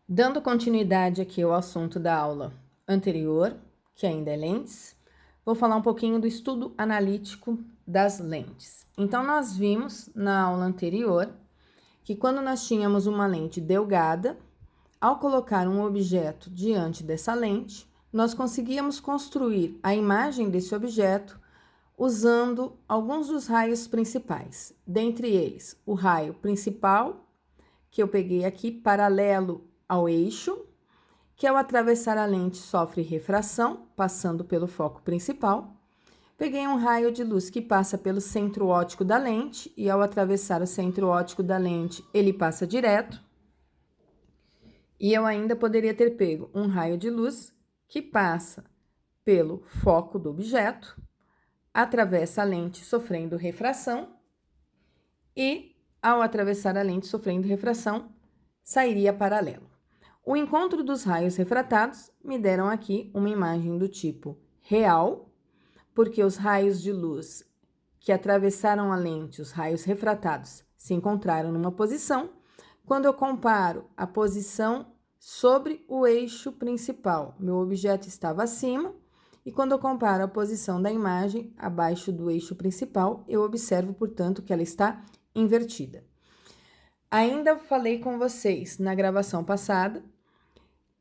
Dando continuidade aqui ao assunto da aula anterior, que ainda é lentes, vou falar um pouquinho do estudo analítico das lentes. Então, nós vimos na aula anterior que quando nós tínhamos uma lente delgada, ao colocar um objeto diante dessa lente, nós conseguíamos construir a imagem desse objeto usando alguns dos raios principais. Dentre eles, o raio principal, que eu peguei aqui, paralelo ao eixo, que ao atravessar a lente sofre refração, passando pelo foco principal. Peguei um raio de luz que passa pelo centro óptico da lente e ao atravessar o centro óptico da lente, ele passa direto. E eu ainda poderia ter pego um raio de luz que passa pelo foco do objeto, atravessa a lente sofrendo refração e, ao atravessar a lente sofrendo refração, sairia paralelo. O encontro dos raios refratados me deram aqui uma imagem do tipo real, porque os raios de luz que atravessaram a lente, os raios refratados, se encontraram numa posição. Quando eu comparo a posição sobre o eixo principal, meu objeto estava acima, e quando eu comparo a posição da imagem abaixo do eixo principal, eu observo, portanto, que ela está invertida. Ainda falei com vocês na gravação passada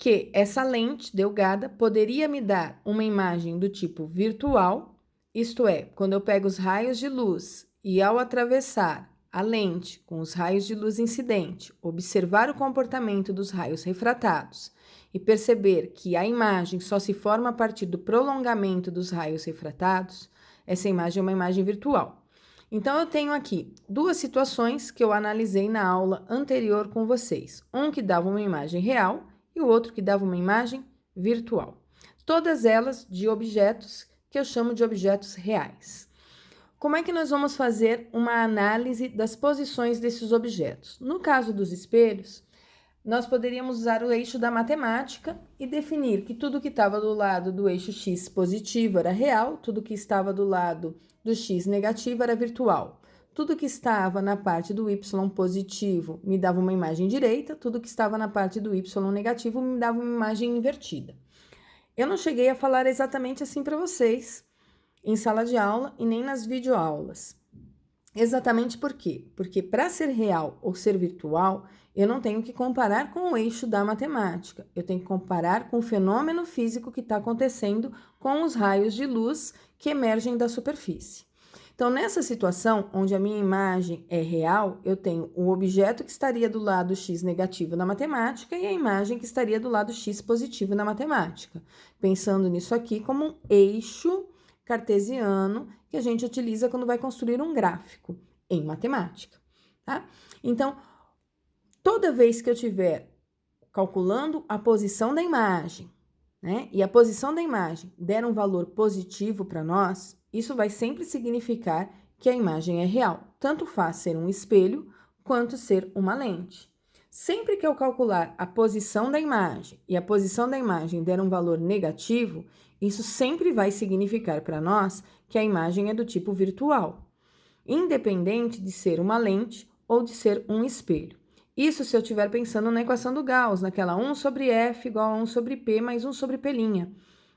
que essa lente delgada poderia me dar uma imagem do tipo virtual, isto é, quando eu pego os raios de luz e ao atravessar a lente com os raios de luz incidente, observar o comportamento dos raios refratados e perceber que a imagem só se forma a partir do prolongamento dos raios refratados, essa imagem é uma imagem virtual. Então, eu tenho aqui duas situações que eu analisei na aula anterior com vocês. Um que dava uma imagem real e o outro que dava uma imagem virtual. Todas elas de objetos que eu chamo de objetos reais. Como é que nós vamos fazer uma análise das posições desses objetos? No caso dos espelhos, nós poderíamos usar o eixo da matemática e definir que tudo que estava do lado do eixo x positivo era real, tudo que estava do lado do x negativo era virtual. Tudo que estava na parte do y positivo me dava uma imagem direita, tudo que estava na parte do y negativo me dava uma imagem invertida. Eu não cheguei a falar exatamente assim para vocês em sala de aula e nem nas videoaulas. Exatamente por quê? Porque para ser real ou ser virtual, eu não tenho que comparar com o eixo da matemática, eu tenho que comparar com o fenômeno físico que está acontecendo com os raios de luz que emergem da superfície. Então, nessa situação, onde a minha imagem é real, eu tenho o objeto que estaria do lado x negativo na matemática e a imagem que estaria do lado x positivo na matemática. Pensando nisso aqui como um eixo cartesiano que a gente utiliza quando vai construir um gráfico em matemática, tá? Então, toda vez que eu estiver calculando a posição da imagem, né, e a posição da imagem der um valor positivo para nós, isso vai sempre significar que a imagem é real. Tanto faz ser um espelho quanto ser uma lente. Sempre que eu calcular a posição da imagem e a posição da imagem der um valor negativo, isso sempre vai significar para nós que a imagem é do tipo virtual, independente de ser uma lente ou de ser um espelho. Isso se eu estiver pensando na equação do Gauss, naquela 1 sobre F igual a 1 sobre P mais 1 sobre P',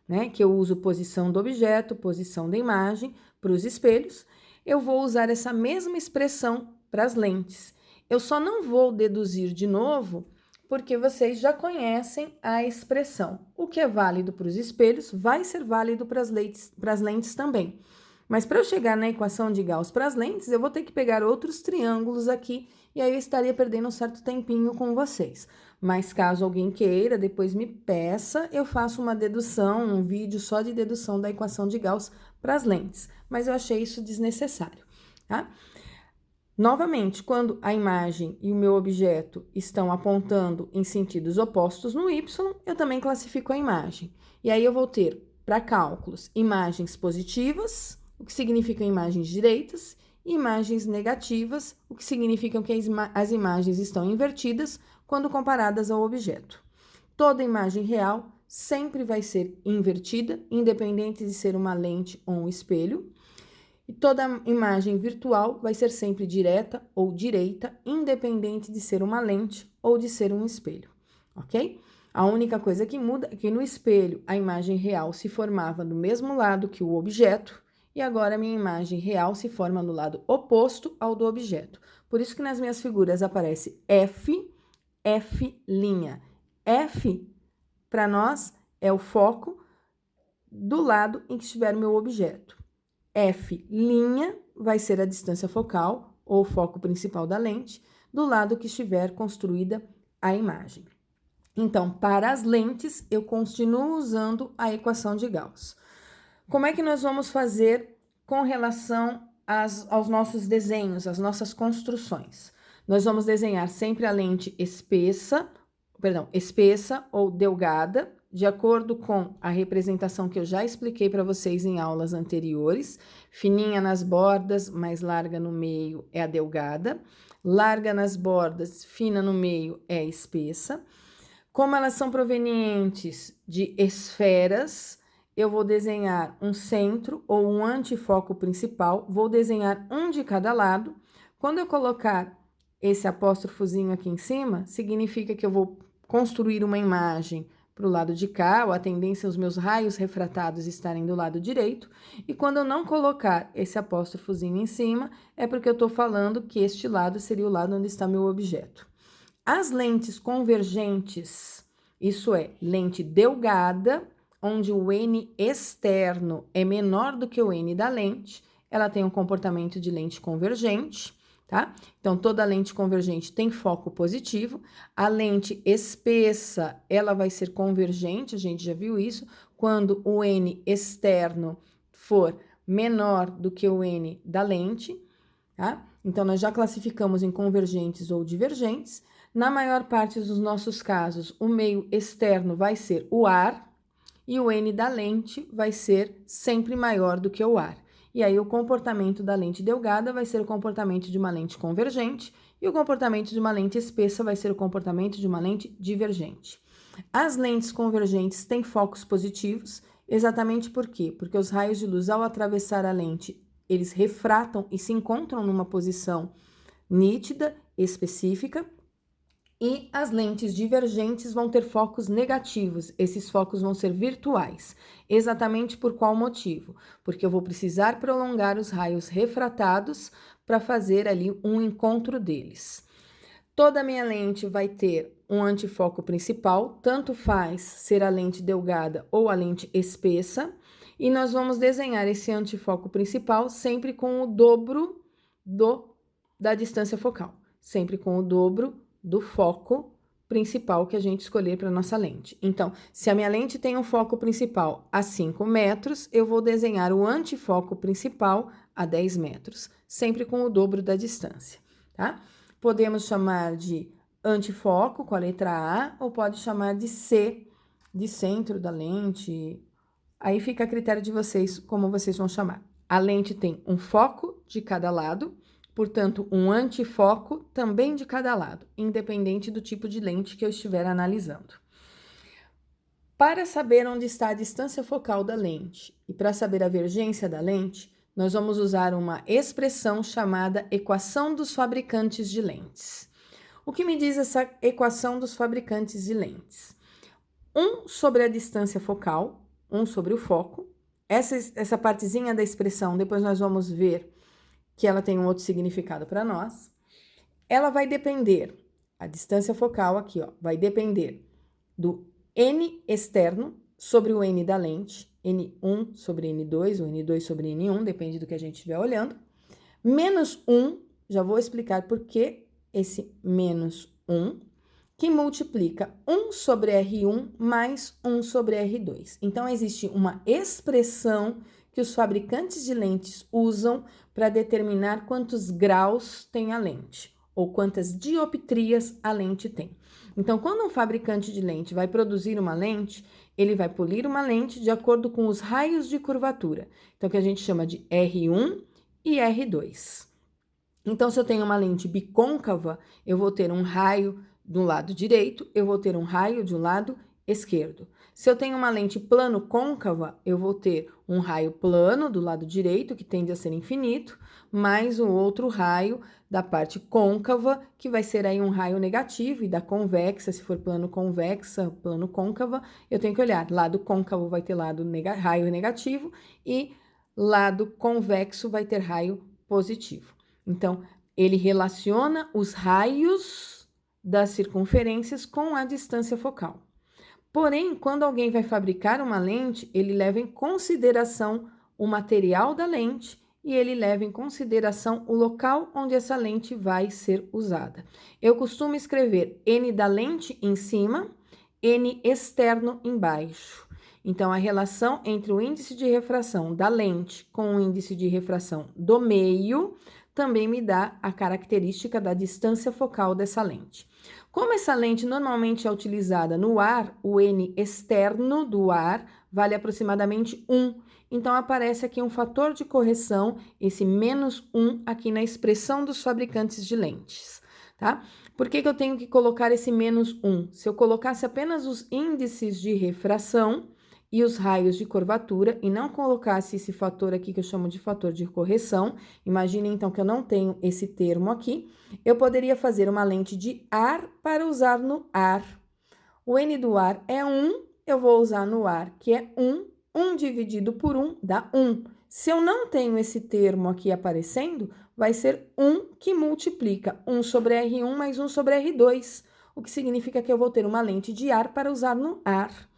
né? Que eu uso posição do objeto, posição da imagem para os espelhos. Eu vou usar essa mesma expressão para as lentes. Eu só não vou deduzir de novo, porque vocês já conhecem a expressão. O que é válido para os espelhos vai ser válido para as lentes também. Mas para eu chegar na equação de Gauss para as lentes, eu vou ter que pegar outros triângulos aqui e aí eu estaria perdendo um certo tempinho com vocês. Mas caso alguém queira, depois me peça, eu faço uma dedução, um vídeo só de dedução da equação de Gauss para as lentes. Mas eu achei isso desnecessário, tá? Novamente, quando a imagem e o meu objeto estão apontando em sentidos opostos no y, eu também classifico a imagem. E aí eu vou ter, para cálculos, imagens positivas, o que significam imagens direitas, e imagens negativas, o que significam que as imagens estão invertidas quando comparadas ao objeto. Toda imagem real sempre vai ser invertida, independente de ser uma lente ou um espelho. E toda imagem virtual vai ser sempre direta ou direita, independente de ser uma lente ou de ser um espelho. ok? A única coisa que muda é que no espelho a imagem real se formava do mesmo lado que o objeto e agora a minha imagem real se forma no lado oposto ao do objeto. Por isso que nas minhas figuras aparece F, F'. F, para nós, é o foco do lado em que estiver o meu objeto. F' vai ser a distância focal ou foco principal da lente do lado que estiver construída a imagem. Então, para as lentes, eu continuo usando a equação de Gauss. Como é que nós vamos fazer com relação aos nossos desenhos, às nossas construções? Nós vamos desenhar sempre a lente espessa ou delgada, de acordo com a representação que eu já expliquei para vocês em aulas anteriores. Fininha nas bordas, mais larga no meio é a delgada. Larga nas bordas, fina no meio é a espessa. Como elas são provenientes de esferas, eu vou desenhar um centro ou um antifoco principal, vou desenhar um de cada lado. Quando eu colocar esse apóstrofozinho aqui em cima, significa que eu vou construir uma imagem para o lado de cá, ou a tendência é os meus raios refratados estarem do lado direito, e quando eu não colocar esse apóstrofozinho em cima, é porque eu estou falando que este lado seria o lado onde está meu objeto. As lentes convergentes, isso é, lente delgada, onde o N externo é menor do que o N da lente, ela tem um comportamento de lente convergente, tá? Então, toda lente convergente tem foco positivo. A lente espessa, ela vai ser convergente, a gente já viu isso, quando o N externo for menor do que o N da lente, tá? Então, nós já classificamos em convergentes ou divergentes. Na maior parte dos nossos casos, o meio externo vai ser o ar e o N da lente vai ser sempre maior do que o ar. E aí, o comportamento da lente delgada vai ser o comportamento de uma lente convergente e o comportamento de uma lente espessa vai ser o comportamento de uma lente divergente. As lentes convergentes têm focos positivos, exatamente por quê? Porque os raios de luz, ao atravessar a lente, eles refratam e se encontram numa posição nítida, específica, e as lentes divergentes vão ter focos negativos, esses focos vão ser virtuais. Exatamente por qual motivo? Porque eu vou precisar prolongar os raios refratados para fazer ali um encontro deles. Toda a minha lente vai ter um antifoco principal, tanto faz ser a lente delgada ou a lente espessa, e nós vamos desenhar esse antifoco principal sempre com o dobro da distância focal, sempre com o dobro do foco principal que a gente escolher para nossa lente. Então, se a minha lente tem um foco principal a 5 metros, eu vou desenhar o antifoco principal a 10 metros, sempre com o dobro da distância, tá? Podemos chamar de antifoco com a letra A, ou pode chamar de C, de centro da lente. Aí fica a critério de vocês, como vocês vão chamar. A lente tem um foco de cada lado, portanto, um antifoco também de cada lado, independente do tipo de lente que eu estiver analisando. Para saber onde está a distância focal da lente e para saber a vergência da lente, nós vamos usar uma expressão chamada equação dos fabricantes de lentes. O que me diz essa equação dos fabricantes de lentes? 1 sobre a distância focal, 1 sobre o foco. Essa partezinha da expressão, depois nós vamos ver que ela tem um outro significado para nós. Ela vai depender, a distância focal aqui, ó, vai depender do N externo sobre o N da lente, N1 sobre N2, ou N2 sobre N1, depende do que a gente estiver olhando. Menos 1, já vou explicar por que esse menos 1, que multiplica 1 sobre R1 mais 1 sobre R2. Então, existe uma expressão que os fabricantes de lentes usam para determinar quantos graus tem a lente, ou quantas dioptrias a lente tem. Então, quando um fabricante de lente vai produzir uma lente, ele vai polir uma lente de acordo com os raios de curvatura, então que a gente chama de R1 e R2. Então, se eu tenho uma lente bicôncava, eu vou ter um raio do lado direito, eu vou ter um raio de um lado esquerdo. Se eu tenho uma lente plano-côncava, eu vou ter um raio plano do lado direito, que tende a ser infinito, mais um outro raio da parte côncava, que vai ser aí um raio negativo, e da convexa, se for plano-convexa, plano-côncava, eu tenho que olhar, lado côncavo vai ter raio negativo, e lado convexo vai ter raio positivo. Então, ele relaciona os raios das circunferências com a distância focal. Porém, quando alguém vai fabricar uma lente, ele leva em consideração o material da lente e ele leva em consideração o local onde essa lente vai ser usada. Eu costumo escrever N da lente em cima, N externo embaixo. Então, a relação entre o índice de refração da lente com o índice de refração do meio também me dá a característica da distância focal dessa lente. Como essa lente normalmente é utilizada no ar, o N externo do ar vale aproximadamente 1. Então, aparece aqui um fator de correção, esse menos 1, aqui na expressão dos fabricantes de lentes, tá? Por que eu tenho que colocar esse menos 1? Se eu colocasse apenas os índices de refração e os raios de curvatura e não colocasse esse fator aqui que eu chamo de fator de correção, imagine então que eu não tenho esse termo aqui, eu poderia fazer uma lente de ar para usar no ar. O N do ar é 1, eu vou usar no ar, que é 1 dividido por 1 dá 1. Se eu não tenho esse termo aqui aparecendo, vai ser 1 que multiplica 1 sobre R1 mais 1 sobre R2, o que significa que eu vou ter uma lente de ar para usar no ar.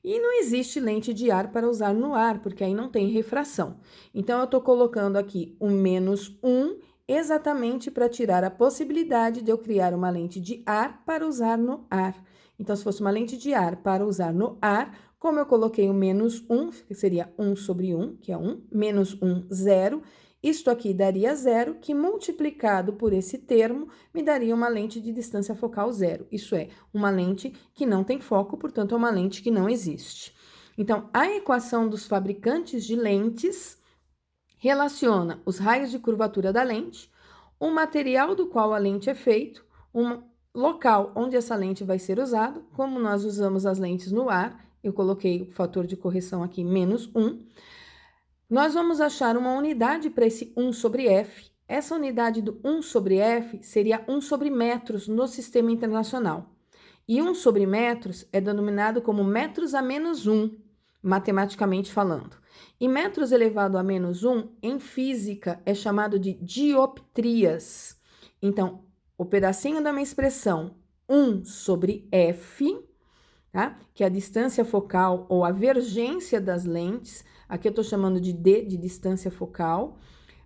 E não existe lente de ar para usar no ar, porque aí não tem refração. Então, eu estou colocando aqui o menos 1 exatamente para tirar a possibilidade de eu criar uma lente de ar para usar no ar. Então, se fosse uma lente de ar para usar no ar, como eu coloquei o menos 1, que seria 1 sobre 1, que é 1, menos 1, 0, isto aqui daria 0, que multiplicado por esse termo, me daria uma lente de distância focal 0. Isso é, uma lente que não tem foco, portanto, é uma lente que não existe. Então, a equação dos fabricantes de lentes relaciona os raios de curvatura da lente, o material do qual a lente é feito, um local onde essa lente vai ser usada, como nós usamos as lentes no ar, eu coloquei o fator de correção aqui, menos 1, nós vamos achar uma unidade para esse 1 sobre F. Essa unidade do 1 sobre F seria 1 sobre metros no sistema internacional. E 1 sobre metros é denominado como metros a menos 1, matematicamente falando. E metros elevado a menos 1, em física, é chamado de dioptrias. Então, o pedacinho da minha expressão 1 sobre F, tá? Que é a distância focal ou a vergência das lentes. Aqui eu estou chamando de D, de distância focal.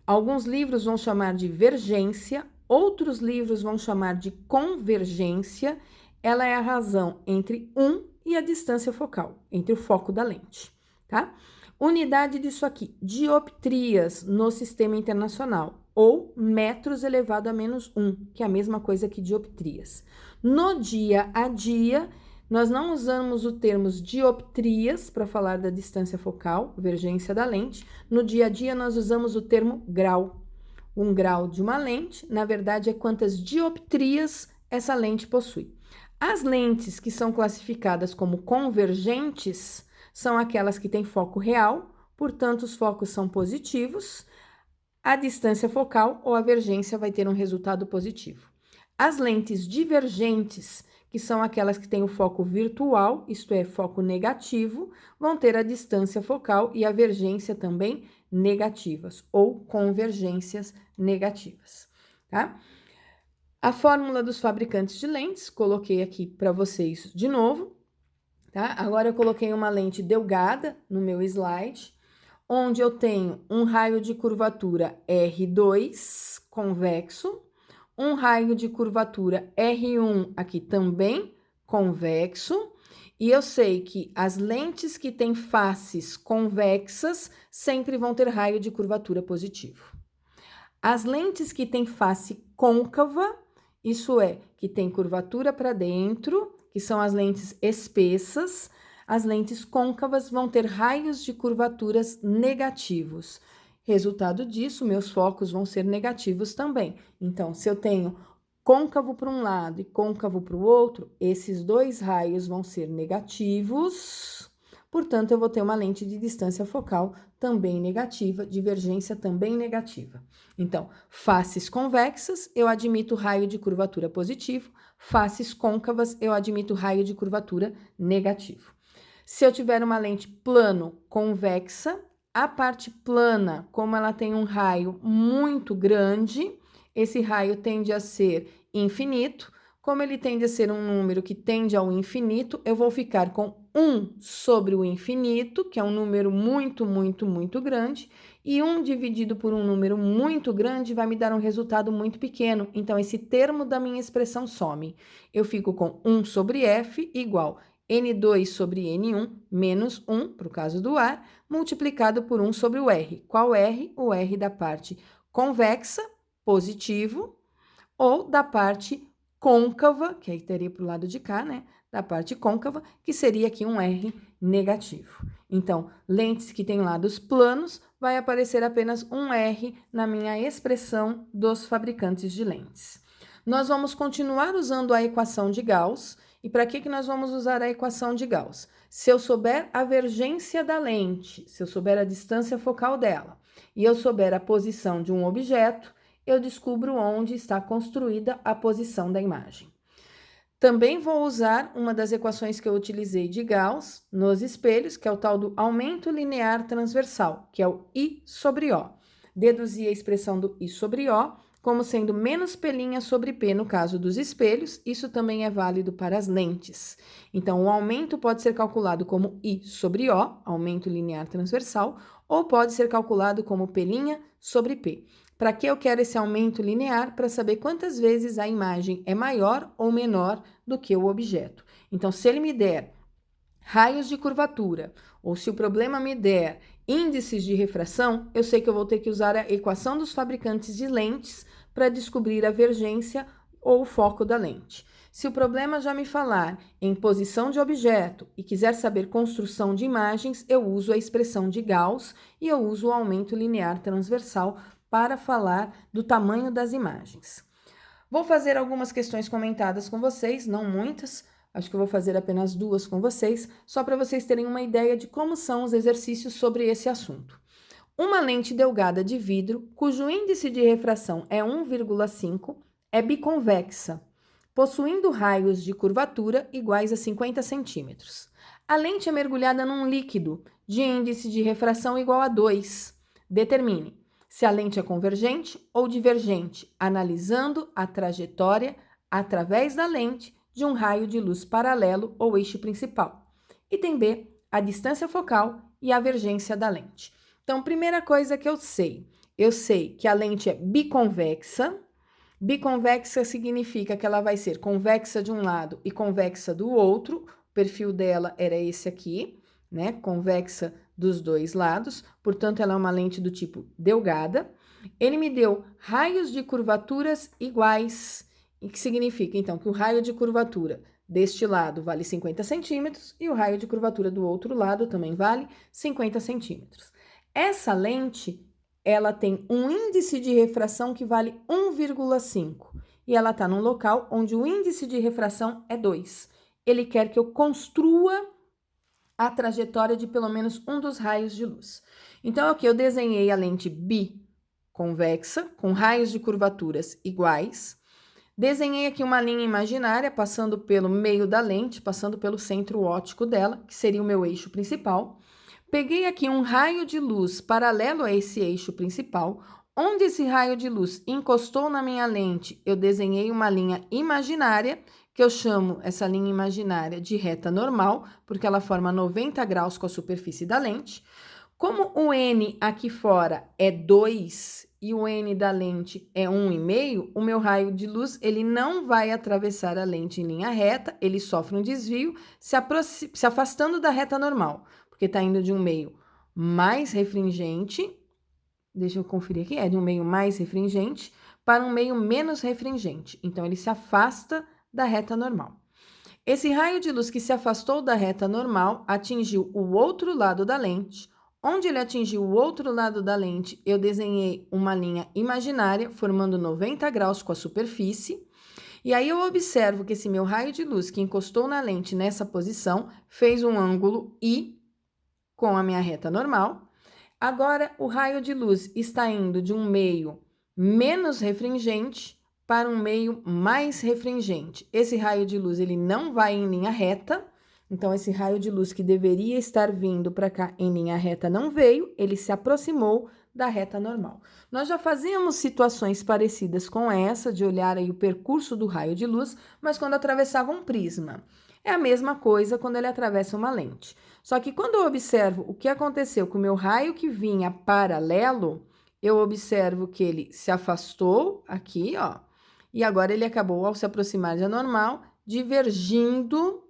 Alguns livros vão chamar de vergência, outros livros vão chamar de convergência. Ela é a razão entre 1 e a distância focal, entre o foco da lente, tá? Unidade disso aqui, dioptrias no sistema internacional, ou metros elevado a menos 1, que é a mesma coisa que dioptrias. No dia a dia, nós não usamos o termo dioptrias para falar da distância focal, vergência da lente. No dia a dia, nós usamos o termo grau. Um grau de uma lente, na verdade, é quantas dioptrias essa lente possui. As lentes que são classificadas como convergentes são aquelas que têm foco real, portanto, os focos são positivos. A distância focal ou a vergência vai ter um resultado positivo. As lentes divergentes, que são aquelas que têm o foco virtual, isto é, foco negativo, vão ter a distância focal e a vergência também negativas, ou convergências negativas, tá? A fórmula dos fabricantes de lentes, coloquei aqui para vocês de novo, tá? Agora eu coloquei uma lente delgada no meu slide, onde eu tenho um raio de curvatura R2 convexo, um raio de curvatura R1 aqui também convexo, e eu sei que as lentes que têm faces convexas sempre vão ter raio de curvatura positivo. As lentes que têm face côncava, isso é, que tem curvatura para dentro, que são as lentes espessas, as lentes côncavas vão ter raios de curvaturas negativos. Resultado disso, meus focos vão ser negativos também. Então, se eu tenho côncavo para um lado e côncavo para o outro, esses dois raios vão ser negativos, portanto, eu vou ter uma lente de distância focal também negativa, divergência também negativa. Então, faces convexas, eu admito raio de curvatura positivo, faces côncavas, eu admito raio de curvatura negativo. Se eu tiver uma lente plano-convexa, a parte plana, como ela tem um raio muito grande, esse raio tende a ser infinito. Como ele tende a ser um número que tende ao infinito, eu vou ficar com 1 sobre o infinito, que é um número muito, muito, muito grande, e 1 dividido por um número muito grande vai me dar um resultado muito pequeno. Então, esse termo da minha expressão some. Eu fico com 1 sobre f igual N2 sobre N1 menos 1, para o caso do ar, multiplicado por 1 sobre o R. Qual R? O R da parte convexa, positivo, ou da parte côncava, que aí teria para o lado de cá, né? Da parte côncava, que seria aqui um R negativo. Então, lentes que têm lados planos, vai aparecer apenas um R na minha expressão dos fabricantes de lentes. Nós vamos continuar usando a equação de Gauss. E para que nós vamos usar a equação de Gauss? Se eu souber a vergência da lente, se eu souber a distância focal dela, e eu souber a posição de um objeto, eu descubro onde está construída a posição da imagem. Também vou usar uma das equações que eu utilizei de Gauss nos espelhos, que é o tal do aumento linear transversal, que é o I sobre O. Deduzi a expressão do I sobre O como sendo menos P' sobre P no caso dos espelhos, isso também é válido para as lentes. Então, o aumento pode ser calculado como I sobre O, aumento linear transversal, ou pode ser calculado como P' sobre P. Para que eu quero esse aumento linear? Para saber quantas vezes a imagem é maior ou menor do que o objeto. Então, se ele me der raios de curvatura, ou se o problema me der índices de refração, eu sei que eu vou ter que usar a equação dos fabricantes de lentes para descobrir a vergência ou o foco da lente. Se o problema já me falar em posição de objeto e quiser saber construção de imagens, eu uso a expressão de Gauss e eu uso o aumento linear transversal para falar do tamanho das imagens. Vou fazer algumas questões comentadas com vocês, não muitas, acho que eu vou fazer apenas 2 com vocês, só para vocês terem uma ideia de como são os exercícios sobre esse assunto. Uma lente delgada de vidro, cujo índice de refração é 1,5, é biconvexa, possuindo raios de curvatura iguais a 50 centímetros. A lente é mergulhada num líquido de índice de refração igual a 2. Determine se a lente é convergente ou divergente, analisando a trajetória através da lente de um raio de luz paralelo ou eixo principal. Item B, a distância focal e a vergência da lente. Então, primeira coisa que eu sei que a lente é biconvexa. Biconvexa significa que ela vai ser convexa de um lado e convexa do outro. O perfil dela era esse aqui, né? Convexa dos dois lados, portanto, ela é uma lente do tipo delgada. Ele me deu raios de curvaturas iguais, o que significa, então, que o raio de curvatura deste lado vale 50 centímetros e o raio de curvatura do outro lado também vale 50 centímetros. Essa lente, ela tem um índice de refração que vale 1,5 e ela está num local onde o índice de refração é 2. Ele quer que eu construa a trajetória de pelo menos um dos raios de luz. Então, aqui eu desenhei a lente biconvexa, com raios de curvaturas iguais. Desenhei aqui uma linha imaginária, passando pelo meio da lente, passando pelo centro óptico dela, que seria o meu eixo principal. Peguei aqui um raio de luz paralelo a esse eixo principal. Onde esse raio de luz encostou na minha lente, eu desenhei uma linha imaginária, que eu chamo essa linha imaginária de reta normal, porque ela forma 90 graus com a superfície da lente. Como o N aqui fora é 2 e o N da lente é 1,5, o meu raio de luz ele não vai atravessar a lente em linha reta, ele sofre um desvio, se afastando da reta normal, porque está indo de um meio mais refringente, deixa eu conferir aqui, de um meio mais refringente para um meio menos refringente. Então, ele se afasta da reta normal. Esse raio de luz que se afastou da reta normal atingiu o outro lado da lente. Onde ele atingiu o outro lado da lente, eu desenhei uma linha imaginária, formando 90 graus com a superfície. E aí eu observo que esse meu raio de luz que encostou na lente nessa posição fez um ângulo I com a minha reta normal. Agora, o raio de luz está indo de um meio menos refringente para um meio mais refringente. Esse raio de luz, ele não vai em linha reta, então esse raio de luz que deveria estar vindo para cá em linha reta não veio, ele se aproximou da reta normal. Nós já fazíamos situações parecidas com essa, de olhar aí o percurso do raio de luz, mas quando atravessava um prisma. É a mesma coisa quando ele atravessa uma lente. Só que quando eu observo o que aconteceu com o meu raio que vinha paralelo, eu observo que ele se afastou aqui, ó, e agora ele acabou, ao se aproximar da normal, divergindo.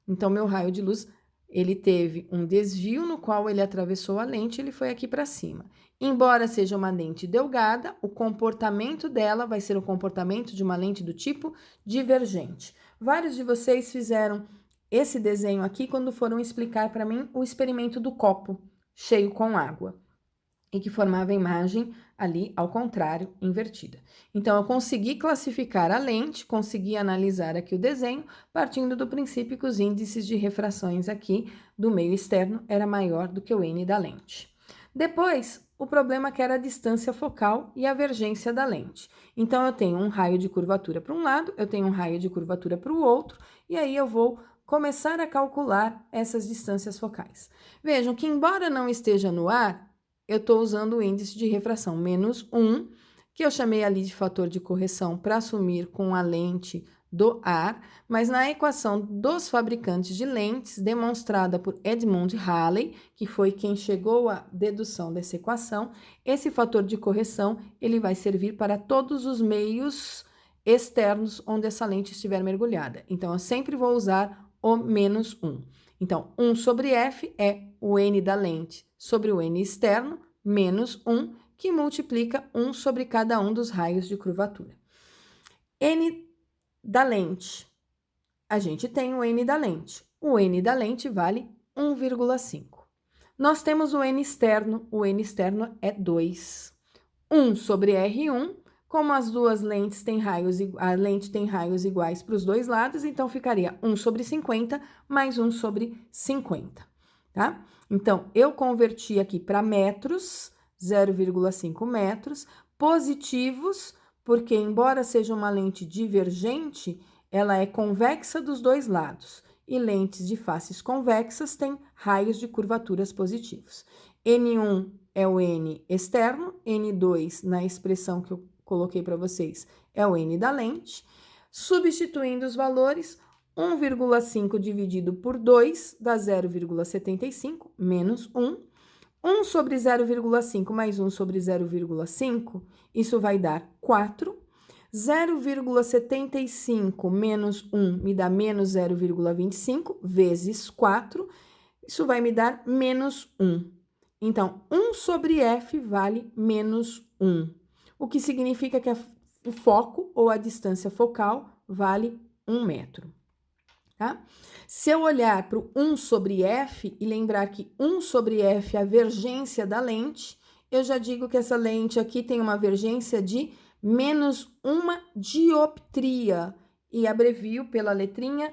Então, meu raio de luz, ele teve um desvio no qual ele atravessou a lente, ele foi aqui para cima. Embora seja uma lente delgada, o comportamento dela vai ser o comportamento de uma lente do tipo divergente. Vários de vocês fizeram esse desenho aqui quando foram explicar para mim o experimento do copo cheio com água e que formava a imagem ali ao contrário, invertida. Então, eu consegui classificar a lente, consegui analisar aqui o desenho, partindo do princípio que os índices de refrações aqui do meio externo era maior do que o N da lente. Depois, o problema que era a distância focal e a vergência da lente. Então, eu tenho um raio de curvatura para um lado, eu tenho um raio de curvatura para o outro, e aí eu vou começar a calcular essas distâncias focais. Vejam que, embora não esteja no ar, eu estou usando o índice de refração menos 1, que eu chamei ali de fator de correção para assumir com a lente do ar, mas na equação dos fabricantes de lentes, demonstrada por Edmund Halley, que foi quem chegou à dedução dessa equação, esse fator de correção ele vai servir para todos os meios externos onde essa lente estiver mergulhada. Então, eu sempre vou usar o menos 1. Então, 1 sobre F é o N da lente sobre o N externo, menos 1, que multiplica 1 sobre cada um dos raios de curvatura. N da lente. A gente tem o N da lente. O N da lente vale 1,5. Nós temos o N externo é 2. 1 sobre R1, como as duas lentes têm raios, a lente tem raios iguais para os dois lados, então ficaria 1 sobre 50 mais 1 sobre 50, tá? Então, eu converti aqui para metros, 0,5 metros, positivos, porque embora seja uma lente divergente, ela é convexa dos dois lados, e lentes de faces convexas têm raios de curvaturas positivos. N1 é o N externo, N2, na expressão que eu coloquei para vocês, é o N da lente. Substituindo os valores, 1,5 dividido por 2 dá 0,75, menos 1. 1 sobre 0,5 mais 1 sobre 0,5, isso vai dar 4. 0,75 menos 1 me dá menos 0,25, vezes 4, isso vai me dar menos 1. Então, 1 sobre F vale menos 1, o que significa que o foco ou a distância focal vale 1 metro, tá? Se eu olhar para o 1 sobre F e lembrar que 1 sobre F é a vergência da lente, eu já digo que essa lente aqui tem uma vergência de menos 1 dioptria, e abrevio pela letrinha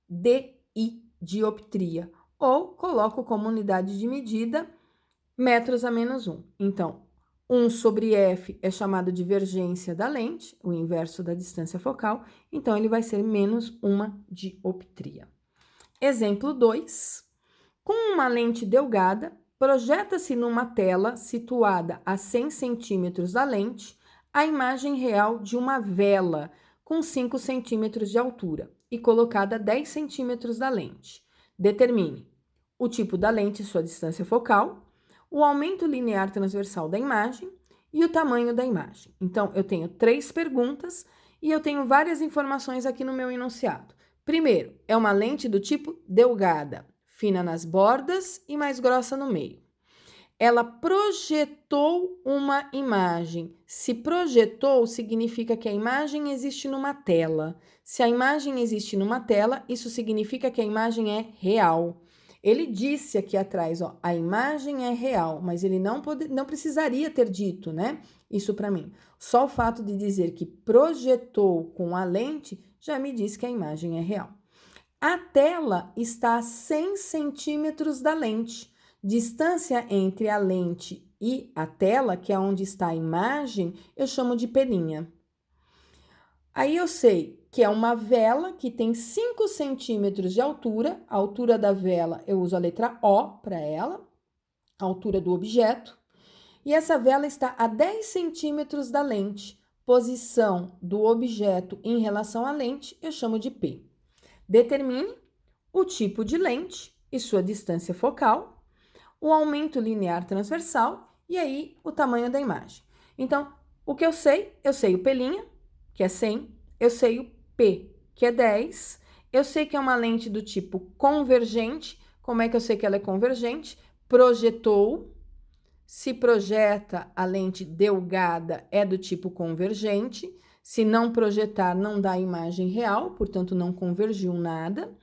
DI, dioptria, ou coloco como unidade de medida metros a menos 1. Então, 1 sobre F é chamado de vergência da lente, o inverso da distância focal, então ele vai ser menos 1 dioptria. Exemplo 2. Com uma lente delgada, projeta-se numa tela situada a 100 centímetros da lente a imagem real de uma vela com 5 centímetros de altura e colocada a 10 centímetros da lente. Determine o tipo da lente e sua distância focal, o aumento linear transversal da imagem e o tamanho da imagem. Então, eu tenho 3 perguntas e eu tenho várias informações aqui no meu enunciado. Primeiro, é uma lente do tipo delgada, fina nas bordas e mais grossa no meio. Ela projetou uma imagem. Se projetou, significa que a imagem existe numa tela. Se a imagem existe numa tela, isso significa que a imagem é real. Ele disse aqui atrás, ó, a imagem é real, mas ele não precisaria ter dito, né? Isso para mim. Só o fato de dizer que projetou com a lente já me diz que a imagem é real. A tela está a 100 centímetros da lente. Distância entre a lente e a tela, que é onde está a imagem, eu chamo de pelinha. Aí eu sei que é uma vela que tem 5 centímetros de altura. A altura da vela, eu uso a letra O para ela, a altura do objeto. E essa vela está a 10 centímetros da lente. Posição do objeto em relação à lente, eu chamo de P. Determine o tipo de lente e sua distância focal, o aumento linear transversal e aí o tamanho da imagem. Então, o que eu sei o P', que é 100, eu sei o P, que é 10, eu sei que é uma lente do tipo convergente. Como é que eu sei que ela é convergente? Projetou, se projeta a lente delgada é do tipo convergente, se não projetar não dá imagem real, portanto não convergiu nada. O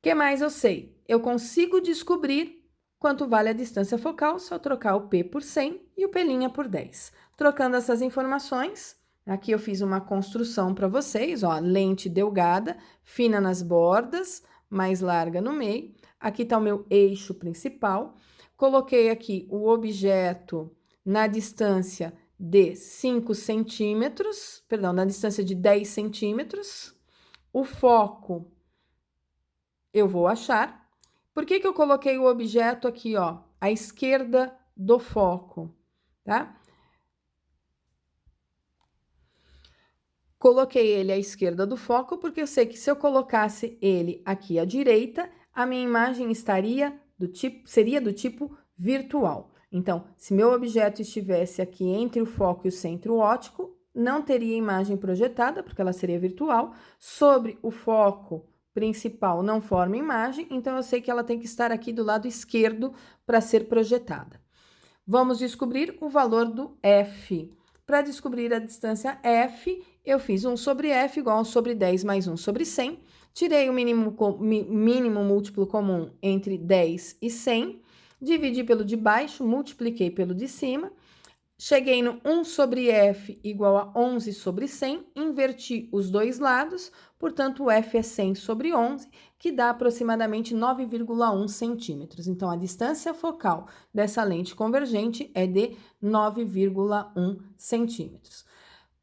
que mais eu sei? Eu consigo descobrir quanto vale a distância focal se eu trocar o P por 100 e o P' por 10. Trocando essas informações, aqui eu fiz uma construção para vocês, ó, lente delgada, fina nas bordas, mais larga no meio. Aqui está o meu eixo principal. Coloquei aqui o objeto na distância de 5 centímetros, perdão, na distância de 10 centímetros. O foco eu vou achar. Por que eu coloquei o objeto aqui, ó, à esquerda do foco, tá? Coloquei ele à esquerda do foco porque eu sei que se eu colocasse ele aqui à direita, a minha imagem seria do tipo virtual. Então, se meu objeto estivesse aqui entre o foco e o centro óptico, não teria imagem projetada, porque ela seria virtual. Sobre o foco principal não forma imagem, então eu sei que ela tem que estar aqui do lado esquerdo para ser projetada. Vamos descobrir o valor do F. Para descobrir a distância F, eu fiz 1 sobre F igual a 1 sobre 10 mais 1 sobre 100. Tirei o mínimo múltiplo comum entre 10 e 100. Dividi pelo de baixo, multipliquei pelo de cima. Cheguei no 1 sobre F igual a 11 sobre 100, inverti os dois lados, portanto, o F é 100 sobre 11, que dá aproximadamente 9,1 centímetros. Então, a distância focal dessa lente convergente é de 9,1 centímetros.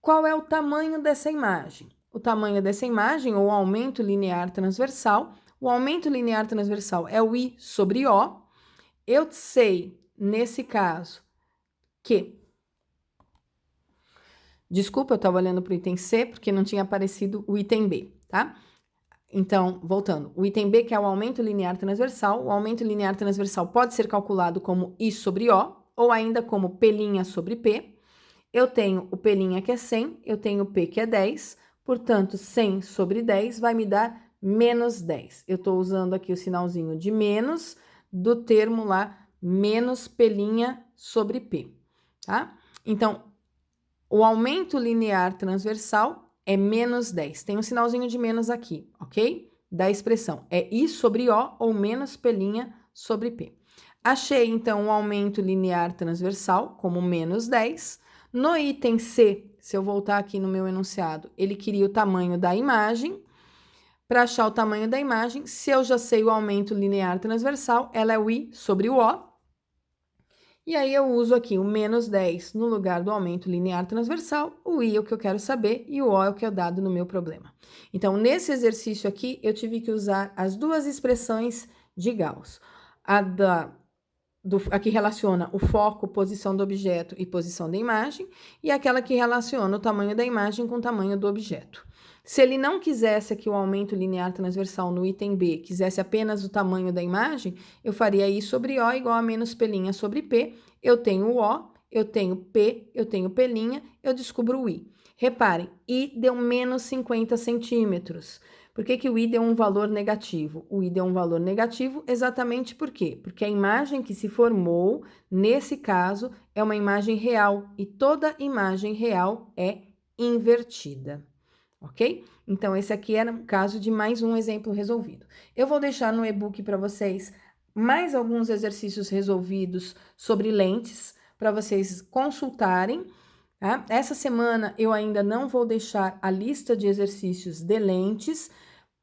Qual é o tamanho dessa imagem? O tamanho dessa imagem, ou aumento linear transversal, o aumento linear transversal é o I sobre O. Eu sei, nesse caso, que... Desculpa, eu estava olhando para o item C, porque não tinha aparecido o item B, tá? Então, voltando, o item B, que é o aumento linear transversal, o aumento linear transversal pode ser calculado como I sobre O, ou ainda como P' sobre P. Eu tenho o P' que é 100, eu tenho o P que é 10, portanto, 100 sobre 10 vai me dar menos 10. Eu estou usando aqui o sinalzinho de menos do termo lá, menos P' sobre P, tá? Então, o aumento linear transversal é menos 10. Tem um sinalzinho de menos aqui, ok? Da expressão. É I sobre O ou menos P' sobre P. Achei, então, o aumento linear transversal como menos 10. No item C, se eu voltar aqui no meu enunciado, ele queria o tamanho da imagem. Para achar o tamanho da imagem, se eu já sei o aumento linear transversal, ela é o I sobre o O. E aí eu uso aqui o menos 10 no lugar do aumento linear transversal, o I é o que eu quero saber e o O é o que é dado no meu problema. Então, nesse exercício aqui, eu tive que usar as duas expressões de Gauss. A que relaciona o foco, posição do objeto e posição da imagem, e aquela que relaciona o tamanho da imagem com o tamanho do objeto. Se ele não quisesse aqui o aumento linear transversal no item B, quisesse apenas o tamanho da imagem, eu faria I sobre O igual a menos P' sobre P. Eu tenho O, eu tenho P, eu tenho P', eu descubro o I. Reparem, I deu menos 50 centímetros. Por que o I deu um valor negativo? O I deu um valor negativo exatamente por quê? Porque a imagem que se formou, nesse caso, é uma imagem real, e toda imagem real é invertida. Ok? Então, esse aqui era um caso de mais um exemplo resolvido. Eu vou deixar no e-book para vocês mais alguns exercícios resolvidos sobre lentes, para vocês consultarem. tá? Essa semana eu ainda não vou deixar a lista de exercícios de lentes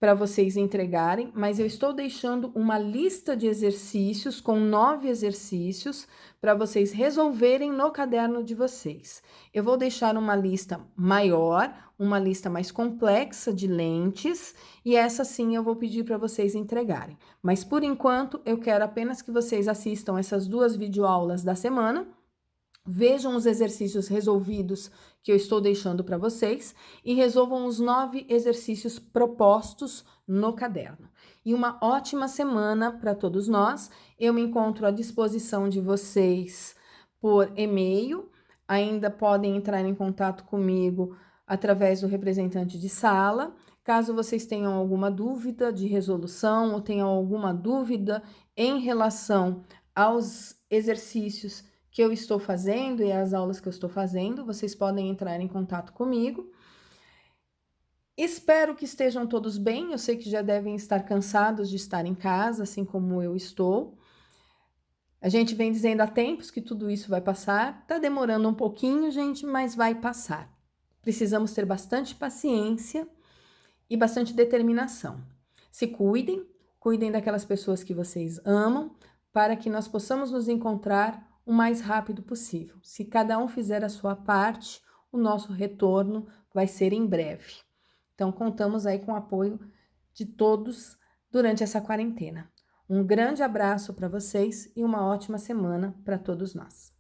para vocês entregarem, mas eu estou deixando uma lista de exercícios com 9 exercícios para vocês resolverem no caderno de vocês. Eu vou deixar uma lista maior, uma lista mais complexa de lentes, e essa sim eu vou pedir para vocês entregarem. Mas por enquanto eu quero apenas que vocês assistam essas 2 videoaulas da semana. Vejam os exercícios resolvidos que eu estou deixando para vocês e resolvam os 9 exercícios propostos no caderno. E uma ótima semana para todos nós. Eu me encontro à disposição de vocês por e-mail. Ainda podem entrar em contato comigo através do representante de sala. Caso vocês tenham alguma dúvida de resolução ou tenham alguma dúvida em relação aos exercícios que eu estou fazendo e as aulas que eu estou fazendo, vocês podem entrar em contato comigo. Espero que estejam todos bem, eu sei que já devem estar cansados de estar em casa, assim como eu estou. A gente vem dizendo há tempos que tudo isso vai passar, tá demorando um pouquinho, gente, mas vai passar. Precisamos ter bastante paciência e bastante determinação. Se cuidem, cuidem daquelas pessoas que vocês amam, para que nós possamos nos encontrar o mais rápido possível. Se cada um fizer a sua parte, o nosso retorno vai ser em breve. Então, contamos aí com o apoio de todos durante essa quarentena. Um grande abraço para vocês e uma ótima semana para todos nós.